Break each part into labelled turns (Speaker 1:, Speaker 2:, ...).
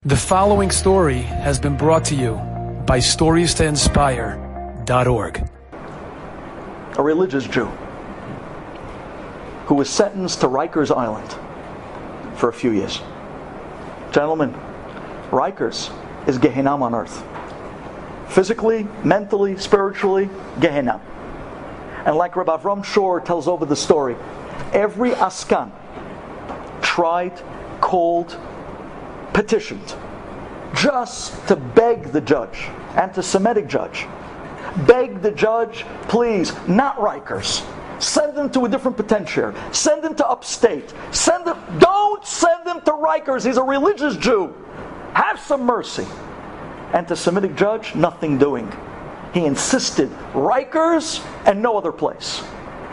Speaker 1: The following story has been brought to you by StoriesToInspire.org.
Speaker 2: A religious Jew who was sentenced to Rikers Island for a few years. Gentlemen, Rikers is Gehenna on earth. Physically, mentally, spiritually, Gehenna. And like Rabbi Avram Shor tells over the story, every Askan tried, called, petitioned just to beg the judge, anti-Semitic judge, beg the judge, please, not Rikers, send him to a different penitentiary, send him to upstate, don't send him to Rikers, he's a religious Jew, have some mercy. Anti-Semitic judge, nothing doing. He insisted, Rikers and no other place.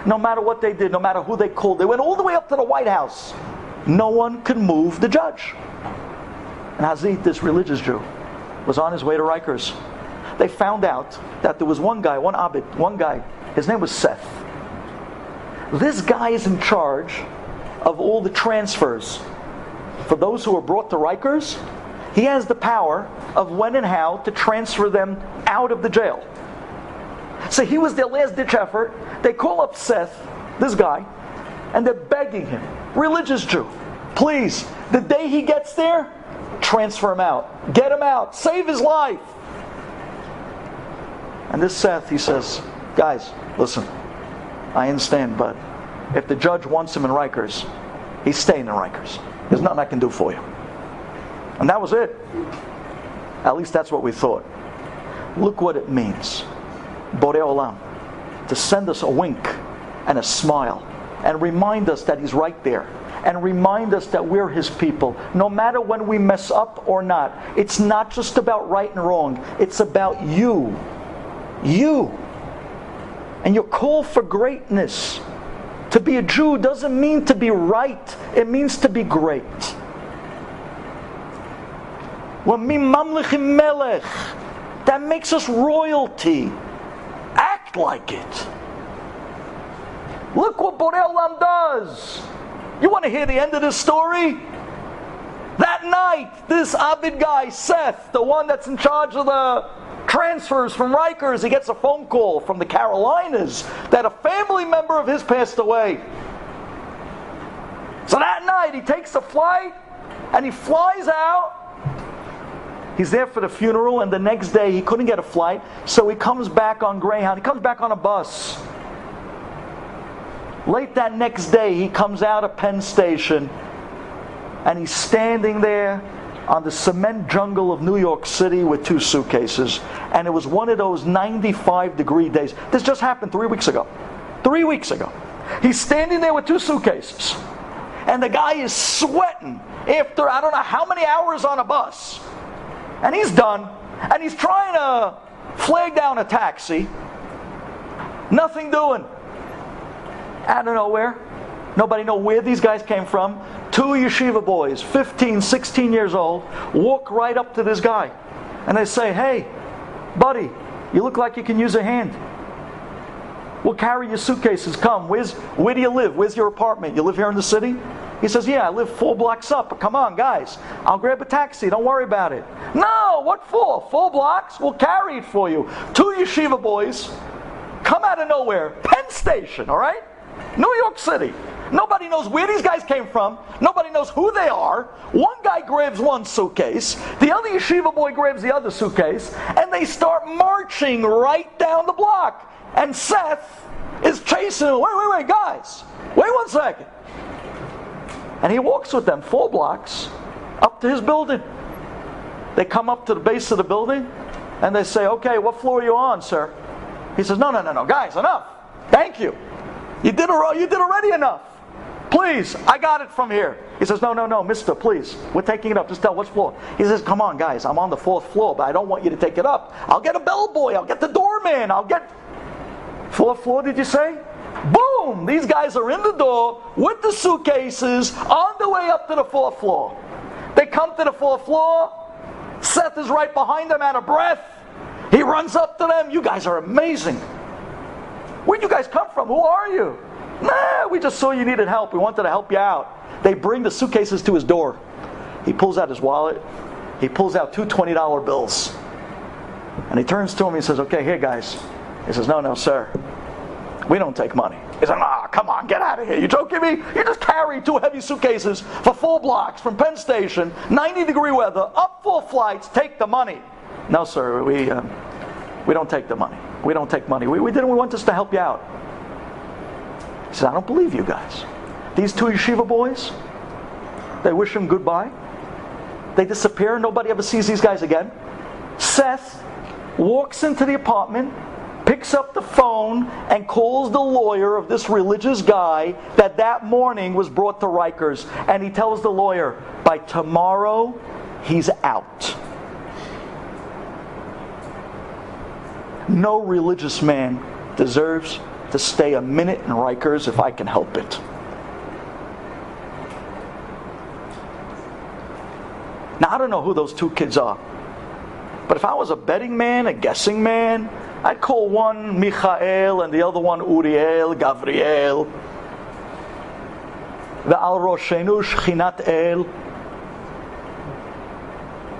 Speaker 2: No matter what they did, no matter who they called, they went all the way up to the White House. No one could move the judge. And Hazit, this religious Jew, was on his way to Rikers. They found out that there was one guy, his name was Seth. This guy is in charge of all the transfers. For those who are brought to Rikers, he has the power of when and how to transfer them out of the jail. So he was their last ditch effort. They call up Seth, this guy, and they're begging him, religious Jew, please, the day he gets there, transfer him out. Get him out. Save his life. And this Seth, he says, guys, listen, I understand, but if the judge wants him in Rikers, he's staying in Rikers. There's nothing I can do for you. And that was it. At least that's what we thought. Look what it means. Borei Olam, to send us a wink and a smile and remind us that he's right there. And remind us that we're his people. No matter when we mess up or not. It's not just about right and wrong. It's about you. You. And your call for greatness. To be a Jew doesn't mean to be right. It means to be great. That makes us royalty. Act like it. Look what Borei Olam does. You want to hear the end of this story? That night, this Abid guy, Seth, the one that's in charge of the transfers from Rikers, he gets a phone call from the Carolinas that a family member of his passed away. So that night, he takes a flight and he flies out. He's there for the funeral, and the next day he couldn't get a flight, so he comes back on Greyhound. He comes back on a bus. Late that next day, he comes out of Penn Station and he's standing there on the cement jungle of New York City with two suitcases. And it was one of those 95-degree days. This just happened 3 weeks ago. 3 weeks ago. He's standing there with two suitcases. And the guy is sweating after I don't know how many hours on a bus. And he's done. And he's trying to flag down a taxi. Nothing doing. Out of nowhere, nobody know where these guys came from. Two yeshiva boys, 15, 16 years old, walk right up to this guy. And they say, hey, buddy, you look like you can use a hand. We'll carry your suitcases. Come, where do you live? Where's your apartment? You live here in the city? He says, yeah, I live 4 blocks up. But come on, guys, I'll grab a taxi. Don't worry about it. No, what for? 4 blocks? We'll carry it for you. 2 yeshiva boys come out of nowhere. Penn Station, all right? New York City. Nobody knows where these guys came from. Nobody knows who they are. One guy grabs one suitcase. The other yeshiva boy grabs the other suitcase. And they start marching right down the block. And Seth is chasing them. Wait, guys. Wait 1 second. And he walks with them 4 blocks up to his building. They come up to the base of the building. And they say, okay, what floor are you on, sir? He says, no, guys, enough. Thank you. You did already enough. Please, I got it from here. He says, no, mister, please. We're taking it up. Just tell which floor. He says, come on, guys, I'm on the 4th floor, but I don't want you to take it up. I'll get a bellboy. I'll get the doorman. 4th floor, did you say? Boom! These guys are in the door with the suitcases on the way up to the 4th floor. They come to the 4th floor. Seth is right behind them, out of breath. He runs up to them. You guys are amazing. Where'd you guys come from? Who are you? Nah, we just saw you needed help. We wanted to help you out. They bring the suitcases to his door. He pulls out his wallet. He pulls out two $20 bills. And he turns to him and he says, okay, here guys. He says, no, sir. We don't take money. He said, come on, get out of here. You joking me? You just carried two heavy suitcases for 4 blocks from Penn Station, 90-degree weather, up 4 flights, take the money. No, sir, we don't take the money. We don't take money. We didn't. We want us to help you out. He said, I don't believe you guys. These two yeshiva boys, they wish him goodbye. They disappear. Nobody ever sees these guys again. Seth walks into the apartment, picks up the phone, and calls the lawyer of this religious guy that morning was brought to Rikers. And he tells the lawyer, by tomorrow, he's out. No religious man deserves to stay a minute in Rikers if I can help it. Now, I don't know who those two kids are. But if I was a betting man, a guessing man, I'd call one Michael and the other one Uriel, Gavriel. Ve'al Roshenu Shechinat El.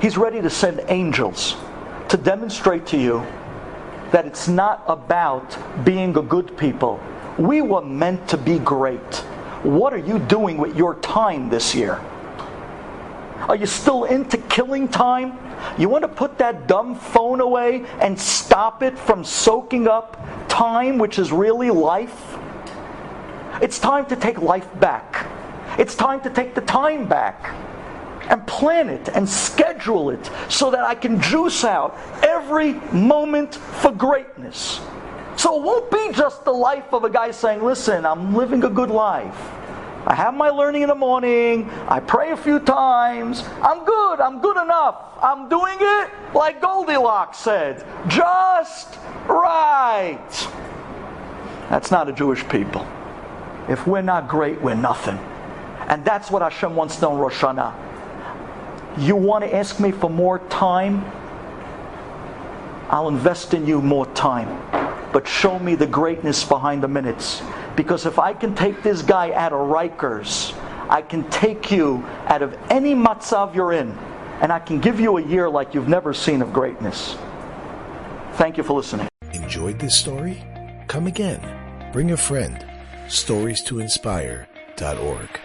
Speaker 2: He's ready to send angels to demonstrate to you that it's not about being a good people. We were meant to be great. What are you doing with your time this year? Are you still into killing time? You want to put that dumb phone away and stop it from soaking up time, which is really life? It's time to take life back. It's time to take the time back and plan it and schedule it so that I can juice out every moment for greatness. So it won't be just the life of a guy saying, listen, I'm living a good life. I have my learning in the morning. I pray a few times. I'm good enough. I'm doing it like Goldilocks said. Just right. That's not a Jewish people. If we're not great, we're nothing. And that's what Hashem wants to know in Rosh Hashanah. You want to ask me for more time? I'll invest in you more time. But show me the greatness behind the minutes. Because if I can take this guy out of Rikers, I can take you out of any matzav you're in, and I can give you a year like you've never seen of greatness. Thank you for listening.
Speaker 3: Enjoyed this story? Come again. Bring a friend. StoriesToInspire.org